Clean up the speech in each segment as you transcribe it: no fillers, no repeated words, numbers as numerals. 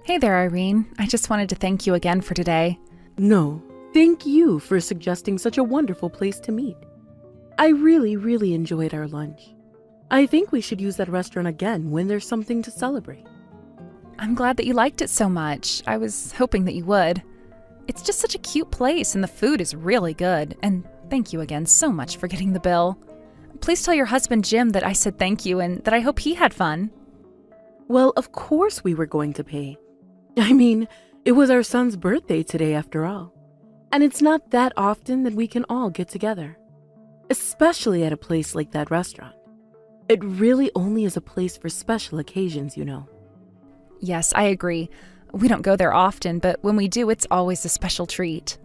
Hey there, Irene. I just wanted to thank you again for today. No, thank you for suggesting such a wonderful place to meet. I really enjoyed our lunch. I think we should use that restaurant again when there's something to celebrate. I'm glad that you liked it so much. I was hoping that you would. It's just such a cute place and the food is really good. And thank you again so much for getting the bill. Please tell your husband Jim that I said thank you and that I hope he had fun. Well, of course we were going to pay. I mean, it was our son's birthday today after all. And it's not that often that we can all get together. Especially at a place like that restaurant. It really only is a place for special occasions, you know. Yes, I agree. We don't go there often, but when we do, it's always a special treat.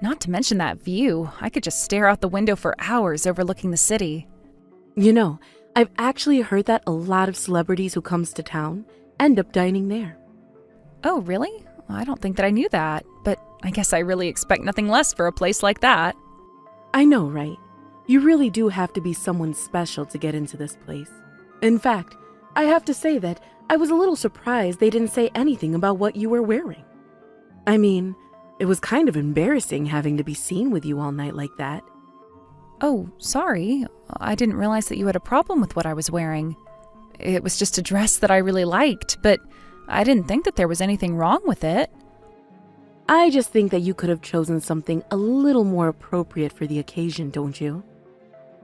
Not to mention that view. I could just stare out the window for hours overlooking the city. You know, I've actually heard that a lot of celebrities who comes to town end up dining there. Oh, really? I don't think that I knew that, but I guess I really expect nothing less for a place like that. I know, right? You really do have to be someone special to get into this place. In fact, I have to say that I was a little surprised they didn't say anything about what you were wearing. I mean, it was kind of embarrassing having to be seen with you all night like that. Oh, sorry. I didn't realize that you had a problem with what I was wearing. It was just a dress that I really liked, but I didn't think that there was anything wrong with it. I just think that you could have chosen something a little more appropriate for the occasion, don't you?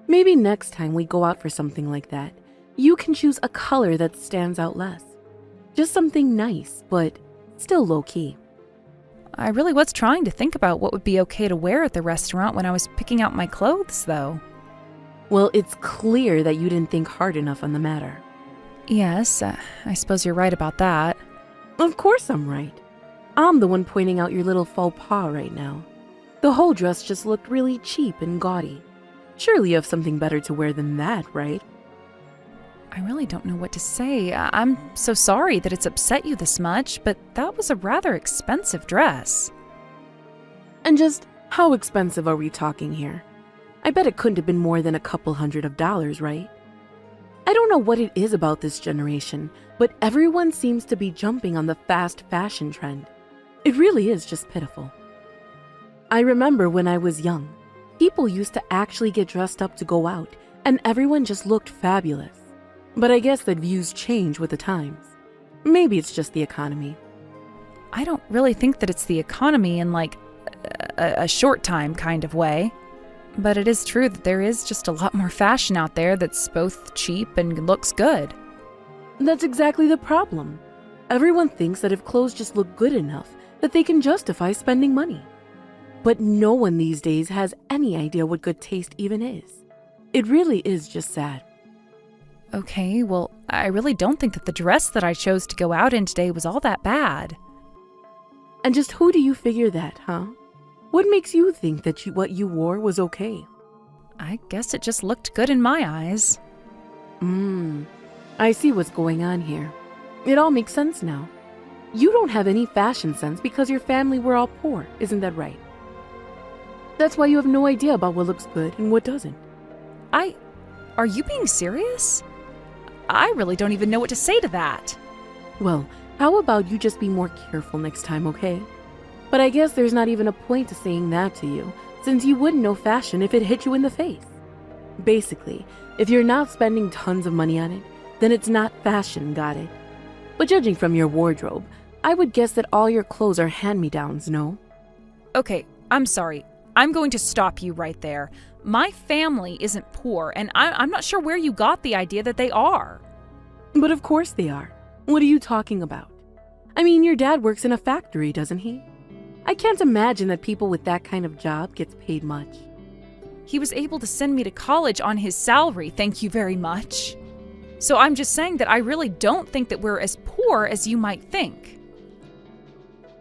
Maybe next time we go out for something like that, you can choose a color that stands out less. Just something nice, but still low-key. I really was trying to think about what would be okay to wear at the restaurant when I was picking out my clothes, though. Well, it's clear that you didn't think hard enough on the matter. Yes, I suppose you're right about that. Of course I'm right. I'm the one pointing out your little faux pas right now. The whole dress just looked really cheap and gaudy. Surely you have something better to wear than that, right? I really don't know what to say. I'm so sorry that it's upset you this much, but that was a rather expensive dress. And just how expensive are we talking here? I bet it couldn't have been more than a couple $100s, right? I don't know what it is about this generation, but everyone seems to be jumping on the fast fashion trend. It really is just pitiful. I remember when I was young, people used to actually get dressed up to go out, and everyone just looked fabulous. But I guess that views change with the times. Maybe it's just the economy. I don't really think that it's the economy in like a short time kind of way. But it is true that there is just a lot more fashion out there that's both cheap and looks good. That's exactly the problem. Everyone thinks that if clothes just look good enough, that they can justify spending money. But no one these days has any idea what good taste even is. It really is just sad. Okay, well, I really don't think that the dress that I chose to go out in today was all that bad. And just who do you figure that, huh? What makes you think that what you wore was okay? I guess it just looked good in my eyes. I see what's going on here. It all makes sense now. You don't have any fashion sense because your family were all poor, isn't that right? That's why you have no idea about what looks good and what doesn't. Are you being serious? I really don't even know what to say to that. Well, how about you just be more careful next time, okay? But I guess there's not even a point to saying that to you, since you wouldn't know fashion if it hit you in the face. Basically, if you're not spending tons of money on it, then it's not fashion, got it? But judging from your wardrobe, I would guess that all your clothes are hand-me-downs, no? Okay, I'm sorry. I'm going to stop you right there. My family isn't poor, and I'm not sure where you got the idea that they are. But of course they are. What are you talking about? I mean, your dad works in a factory, doesn't he? I can't imagine that people with that kind of job gets paid much. He was able to send me to college on his salary, thank you very much. So I'm just saying that I really don't think that we're as poor as you might think.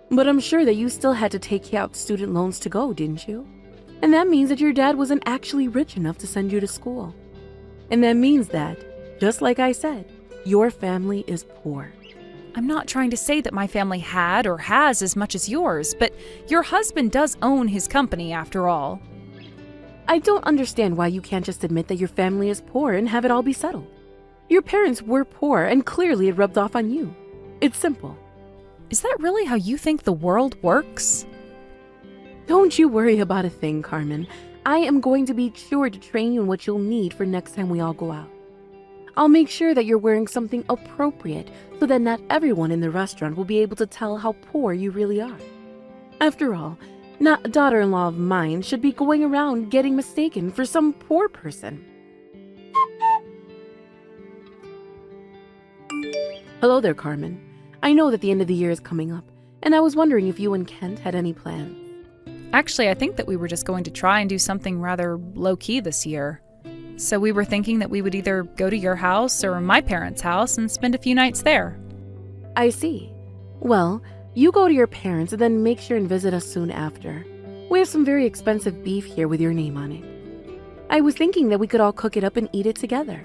But I'm sure that you still had to take out student loans to go, didn't you? And that means that your dad wasn't actually rich enough to send you to school. And that means that, just like I said, your family is poor. I'm not trying to say that my family had or has as much as yours, but your husband does own his company after all. I don't understand why you can't just admit that your family is poor and have it all be settled. Your parents were poor and clearly it rubbed off on you. It's simple. Is that really how you think the world works? Don't you worry about a thing, Carmen. I am going to be sure to train you in what you'll need for next time we all go out. I'll make sure that you're wearing something appropriate so that not everyone in the restaurant will be able to tell how poor you really are. After all, not a daughter-in-law of mine should be going around getting mistaken for some poor person. Hello there, Carmen. I know that the end of the year is coming up, and I was wondering if you and Kent had any plans. Actually, I think that we were just going to try and do something rather low-key this year. So we were thinking that we would either go to your house or my parents' house and spend a few nights there. I see. Well, you go to your parents and then make sure and visit us soon after. We have some very expensive beef here with your name on it. I was thinking that we could all cook it up and eat it together.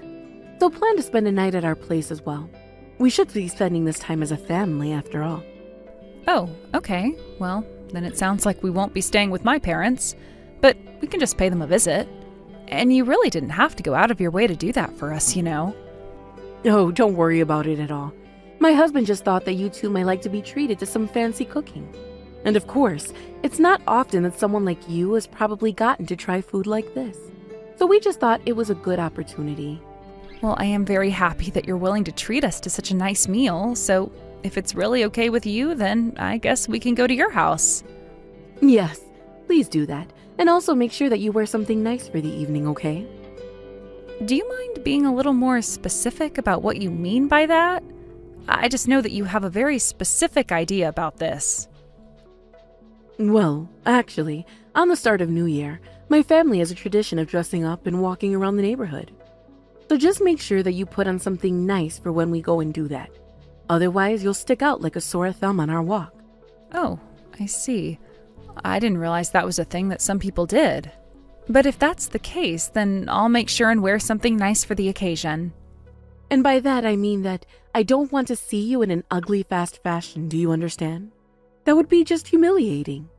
So plan to spend a night at our place as well. We should be spending this time as a family after all. Oh, okay. Well, then it sounds like we won't be staying with my parents, but we can just pay them a visit. And you really didn't have to go out of your way to do that for us, you know. Oh, don't worry about it at all. My husband just thought that you two might like to be treated to some fancy cooking. And of course, it's not often that someone like you has probably gotten to try food like this. So we just thought it was a good opportunity. Well, I am very happy that you're willing to treat us to such a nice meal, so if it's really okay with you, then I guess we can go to your house. Yes, please do that. And also make sure that you wear something nice for the evening, okay? Do you mind being a little more specific about what you mean by that? I just know that you have a very specific idea about this. Well, actually, on the start of New Year, my family has a tradition of dressing up and walking around the neighborhood. So just make sure that you put on something nice for when we go and do that. Otherwise, you'll stick out like a sore thumb on our walk. Oh, I see. I didn't realize that was a thing that some people did. But if that's the case, then I'll make sure and wear something nice for the occasion. And by that, I mean that I don't want to see you in an ugly fast fashion, do you understand? That would be just humiliating.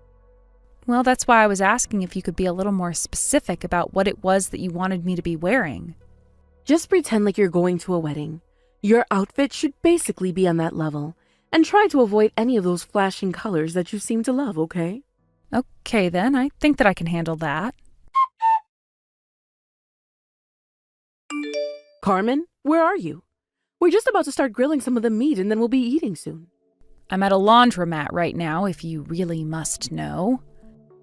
Well, that's why I was asking if you could be a little more specific about what it was that you wanted me to be wearing. Just pretend like you're going to a wedding. Your outfit should basically be on that level. And try to avoid any of those flashing colors that you seem to love, okay? Okay, then. I think that I can handle that. Carmen, where are you? We're just about to start grilling some of the meat and then we'll be eating soon. I'm at a laundromat right now, if you really must know.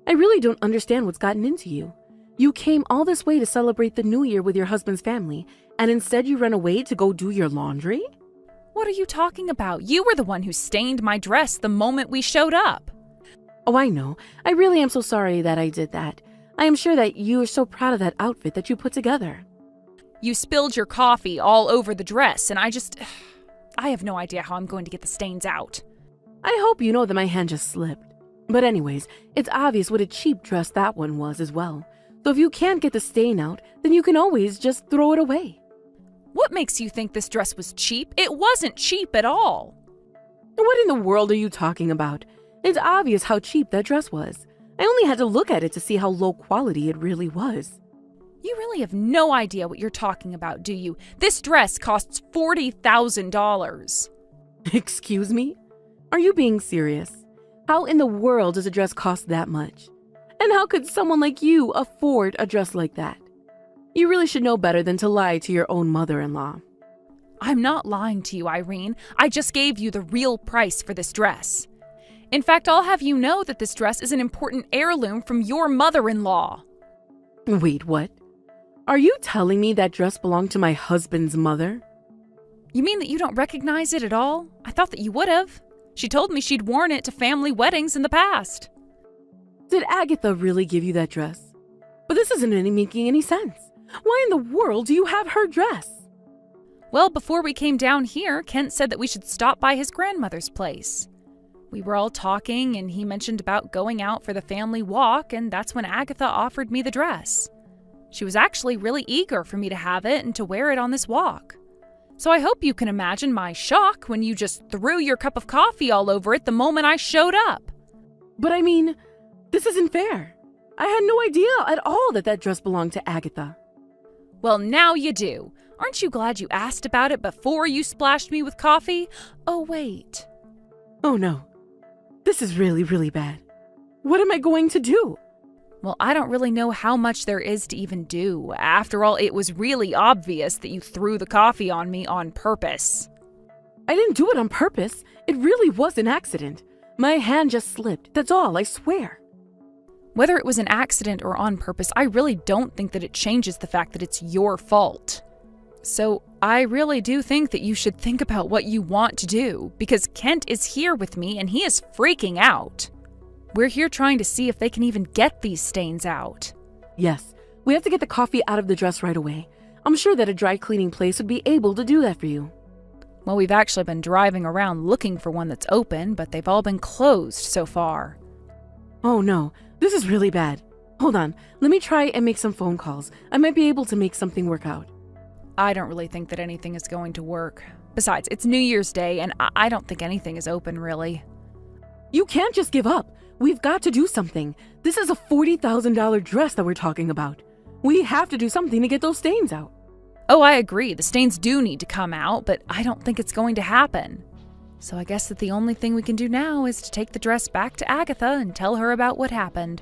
I really don't understand what's gotten into you. You came all this way to celebrate the new year with your husband's family, and instead you ran away to go do your laundry? What are you talking about? You were the one who stained my dress the moment we showed up. Oh, I know. I really am so sorry that I did that. I am sure that you are so proud of that outfit that you put together. You spilled your coffee all over the dress, and I have no idea how I'm going to get the stains out. I hope you know that my hand just slipped. But anyways, it's obvious what a cheap dress that one was as well. So if you can't get the stain out, then you can always just throw it away. What makes you think this dress was cheap? It wasn't cheap at all. What in the world are you talking about? It's obvious how cheap that dress was. I only had to look at it to see how low quality it really was. You really have no idea what you're talking about, do you? This dress costs $40,000. Excuse me? Are you being serious? How in the world does a dress cost that much? And how could someone like you afford a dress like that? You really should know better than to lie to your own mother-in-law. I'm not lying to you, Irene. I just gave you the real price for this dress. In fact, I'll have you know that this dress is an important heirloom from your mother-in-law. Wait, what? Are you telling me that dress belonged to my husband's mother? You mean that you don't recognize it at all? I thought that you would have. She told me she'd worn it to family weddings in the past. Did Agatha really give you that dress? But this isn't making any sense. Why in the world do you have her dress? Well, before we came down here, Kent said that we should stop by his grandmother's place. We were all talking, and he mentioned about going out for the family walk, and that's when Agatha offered me the dress. She was actually really eager for me to have it and to wear it on this walk. So I hope you can imagine my shock when you just threw your cup of coffee all over it the moment I showed up. But I mean, this isn't fair. I had no idea at all that that dress belonged to Agatha. Well, now you do. Aren't you glad you asked about it before you splashed me with coffee? Oh, wait. Oh no. This is really, really bad. What am I going to do? Well, I don't really know how much there is to even do. After all, it was really obvious that you threw the coffee on me on purpose. I didn't do it on purpose. It really was an accident. My hand just slipped. That's all, I swear. Whether it was an accident or on purpose, I really don't think that it changes the fact that it's your fault. So I really do think that you should think about what you want to do, because Kent is here with me and he is freaking out. We're here trying to see if they can even get these stains out. Yes, we have to get the coffee out of the dress right away. I'm sure that a dry cleaning place would be able to do that for you. Well, we've actually been driving around looking for one that's open, but they've all been closed so far. Oh no, this is really bad. Hold on, let me try and make some phone calls. I might be able to make something work out. I don't really think that anything is going to work. Besides, it's New Year's Day, and I don't think anything is open, really. You can't just give up. We've got to do something. This is a $40,000 dress that we're talking about. We have to do something to get those stains out. Oh, I agree. The stains do need to come out, but I don't think it's going to happen. So I guess that the only thing we can do now is to take the dress back to Agatha and tell her about what happened.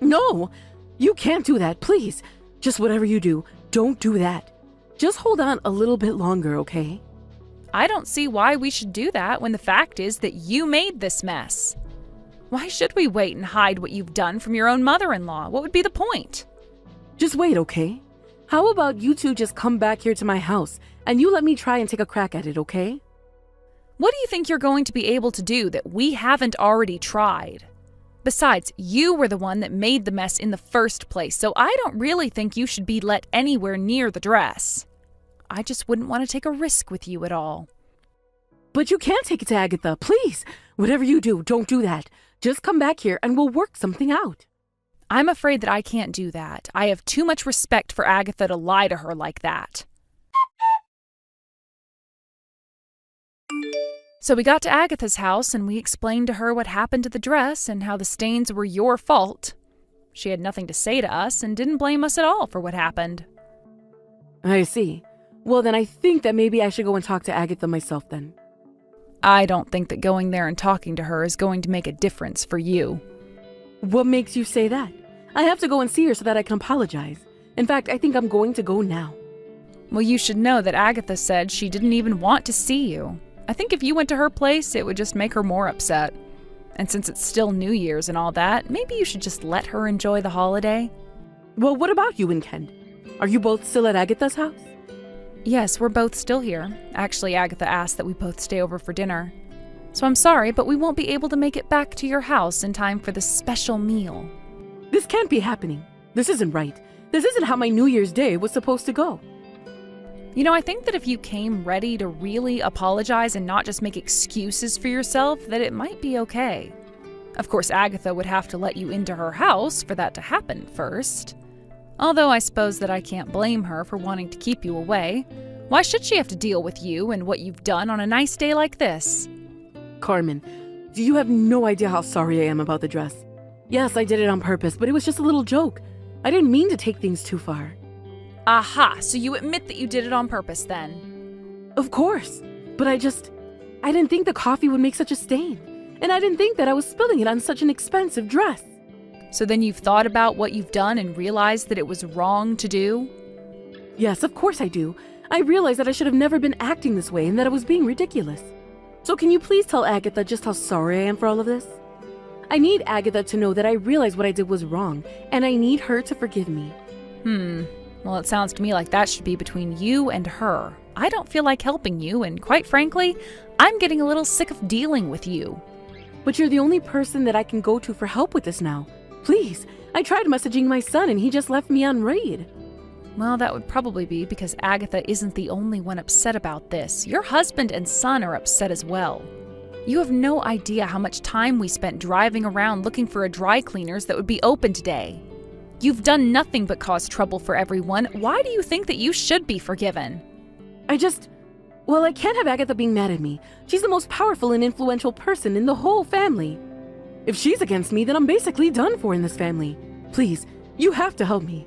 No, you can't do that, please. Just whatever you do, don't do that. Just hold on a little bit longer, okay? I don't see why we should do that when the fact is that you made this mess. Why should we wait and hide what you've done from your own mother-in-law? What would be the point? Just wait, okay? How about you two just come back here to my house and you let me try and take a crack at it, okay? What do you think you're going to be able to do that we haven't already tried? Besides, you were the one that made the mess in the first place, so I don't really think you should be let anywhere near the dress. I just wouldn't want to take a risk with you at all. But you can't take it to Agatha, please. Whatever you do, don't do that. Just come back here and we'll work something out. I'm afraid that I can't do that. I have too much respect for Agatha to lie to her like that. So we got to Agatha's house and we explained to her what happened to the dress and how the stains were your fault. She had nothing to say to us and didn't blame us at all for what happened. I see. Well, then I think that maybe I should go and talk to Agatha myself then. I don't think that going there and talking to her is going to make a difference for you. What makes you say that? I have to go and see her so that I can apologize. In fact, I think I'm going to go now. Well, you should know that Agatha said she didn't even want to see you. I think if you went to her place, it would just make her more upset. And since it's still New Year's and all that, maybe you should just let her enjoy the holiday. Well, what about you and Ken? Are you both still at Agatha's house? Yes, we're both still here. Actually, Agatha asked that we both stay over for dinner. So I'm sorry, but we won't be able to make it back to your house in time for this special meal. This can't be happening. This isn't right. This isn't how my New Year's Day was supposed to go. You know, I think that if you came ready to really apologize and not just make excuses for yourself, that it might be okay. Of course, Agatha would have to let you into her house for that to happen first. Although I suppose that I can't blame her for wanting to keep you away. Why should she have to deal with you and what you've done on a nice day like this? Carmen, you have no idea how sorry I am about the dress. Yes, I did it on purpose, but it was just a little joke. I didn't mean to take things too far. Aha, so you admit that you did it on purpose then? Of course, but I didn't think the coffee would make such a stain. And I didn't think that I was spilling it on such an expensive dress. So then you've thought about what you've done and realized that it was wrong to do? Yes, of course I do. I realized that I should have never been acting this way and that I was being ridiculous. So can you please tell Agatha just how sorry I am for all of this? I need Agatha to know that I realized what I did was wrong, and I need her to forgive me. Well, it sounds to me like that should be between you and her. I don't feel like helping you, and quite frankly, I'm getting a little sick of dealing with you. But you're the only person that I can go to for help with this now. Please, I tried messaging my son and he just left me on read. Well, that would probably be because Agatha isn't the only one upset about this. Your husband and son are upset as well. You have no idea how much time we spent driving around looking for a dry cleaners that would be open today. You've done nothing but cause trouble for everyone. Why do you think that you should be forgiven? Well, I can't have Agatha being mad at me. She's the most powerful and influential person in the whole family. If she's against me, then I'm basically done for in this family. Please, you have to help me.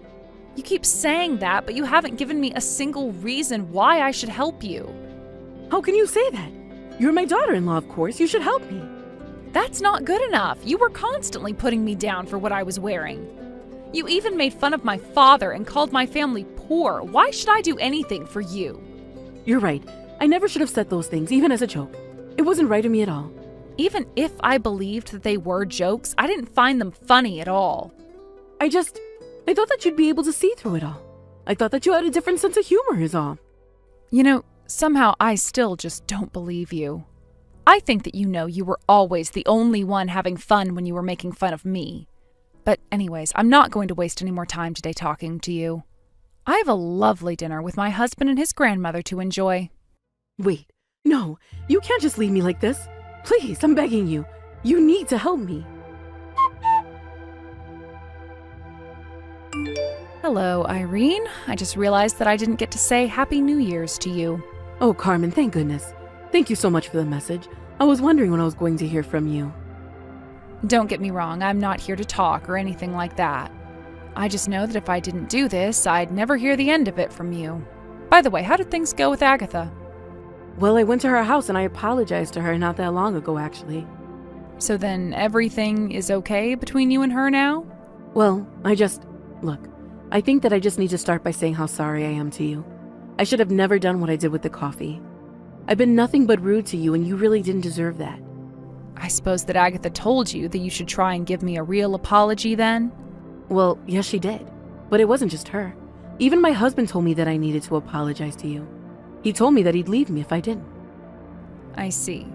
You keep saying that, but you haven't given me a single reason why I should help you. How can you say that? You're my daughter-in-law, of course. You should help me. That's not good enough. You were constantly putting me down for what I was wearing. You even made fun of my father and called my family poor. Why should I do anything for you? You're right. I never should have said those things, even as a joke. It wasn't right of me at all. Even if I believed that they were jokes, I didn't find them funny at all. I thought that you'd be able to see through it all. I thought that you had a different sense of humor is all. You know, somehow I still just don't believe you. I think that you were always the only one having fun when you were making fun of me. But anyways, I'm not going to waste any more time today talking to you. I have a lovely dinner with my husband and his grandmother to enjoy. Wait, no, you can't just leave me like this. Please, I'm begging you. You need to help me. Hello, Irene. I just realized that I didn't get to say Happy New Year's to you. Oh, Carmen, thank goodness. Thank you so much for the message. I was wondering when I was going to hear from you. Don't get me wrong, I'm not here to talk or anything like that. I just know that if I didn't do this, I'd never hear the end of it from you. By the way, how did things go with Agatha? Well, I went to her house and I apologized to her not that long ago, actually. So then everything is okay between you and her now? Well, Look, I think that I just need to start by saying how sorry I am to you. I should have never done what I did with the coffee. I've been nothing but rude to you and you really didn't deserve that. I suppose that Agatha told you that you should try and give me a real apology then? Well, yes, she did. But it wasn't just her. Even my husband told me that I needed to apologize to you. He told me that he'd leave me if I didn't. I see.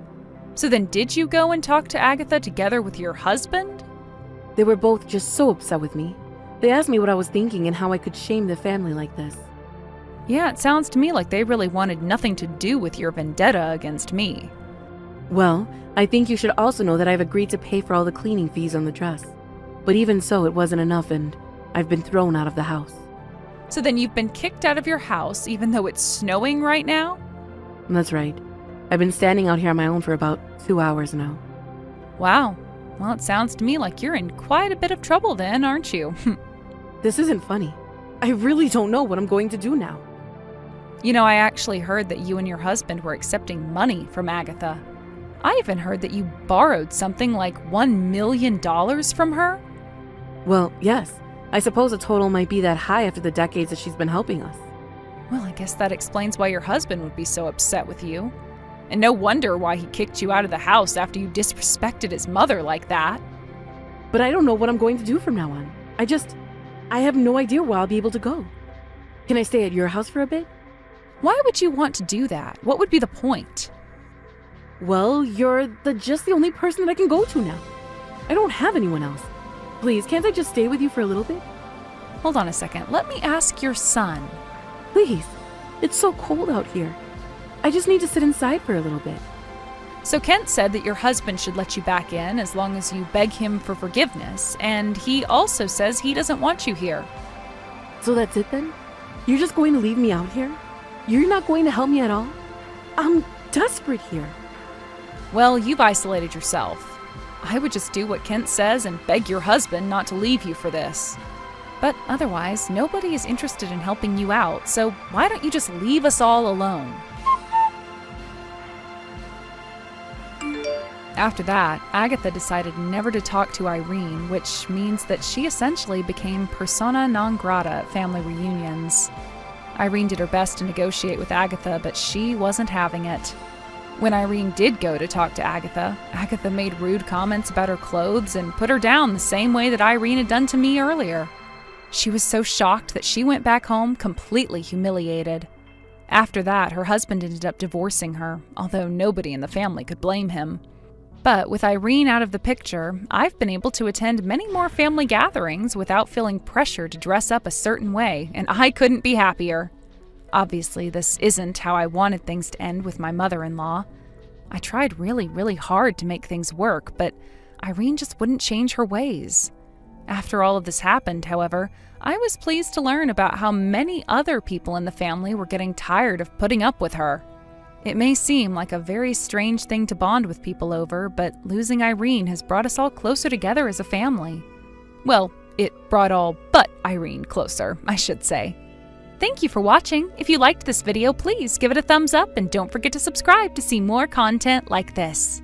So then did you go and talk to Agatha together with your husband? They were both just so upset with me. They asked me what I was thinking and how I could shame the family like this. Yeah, it sounds to me like they really wanted nothing to do with your vendetta against me. Well, I think you should also know that I've agreed to pay for all the cleaning fees on the dress. But even so, it wasn't enough and I've been thrown out of the house. So then you've been kicked out of your house even though it's snowing right now? That's right. I've been standing out here on my own for about 2 hours now. Wow. Well, it sounds to me like you're in quite a bit of trouble then, aren't you? This isn't funny. I really don't know what I'm going to do now. You know, I actually heard that you and your husband were accepting money from Agatha. I even heard that you borrowed something like $1 million from her. Well, yes. I suppose the total might be that high after the decades that she's been helping us. Well, I guess that explains why your husband would be so upset with you. And no wonder why he kicked you out of the house after you disrespected his mother like that. But I don't know what I'm going to do from now on. I have no idea where I'll be able to go. Can I stay at your house for a bit? Why would you want to do that? What would be the point? Well, you're just the only person that I can go to now. I don't have anyone else. Please, can't I just stay with you for a little bit? Hold on a second. Let me ask your son. Please. It's so cold out here. I just need to sit inside for a little bit. So Kent said that your husband should let you back in as long as you beg him for forgiveness, and he also says he doesn't want you here. So that's it then? You're just going to leave me out here? You're not going to help me at all? I'm desperate here. Well, you've isolated yourself. I would just do what Kent says and beg your husband not to leave you for this. But otherwise, nobody is interested in helping you out, so why don't you just leave us all alone? After that, Agatha decided never to talk to Irene, which means that she essentially became persona non grata at family reunions. Irene did her best to negotiate with Agatha, but she wasn't having it. When Irene did go to talk to Agatha, Agatha made rude comments about her clothes and put her down the same way that Irene had done to me earlier. She was so shocked that she went back home completely humiliated. After that, her husband ended up divorcing her, although nobody in the family could blame him. But with Irene out of the picture, I've been able to attend many more family gatherings without feeling pressure to dress up a certain way, and I couldn't be happier. Obviously, this isn't how I wanted things to end with my mother-in-law. I tried really, really hard to make things work, but Irene just wouldn't change her ways. After all of this happened, however, I was pleased to learn about how many other people in the family were getting tired of putting up with her. It may seem like a very strange thing to bond with people over, but losing Irene has brought us all closer together as a family. Well, it brought all but Irene closer, I should say. Thank you for watching. If you liked this video, please give it a thumbs up and don't forget to subscribe to see more content like this.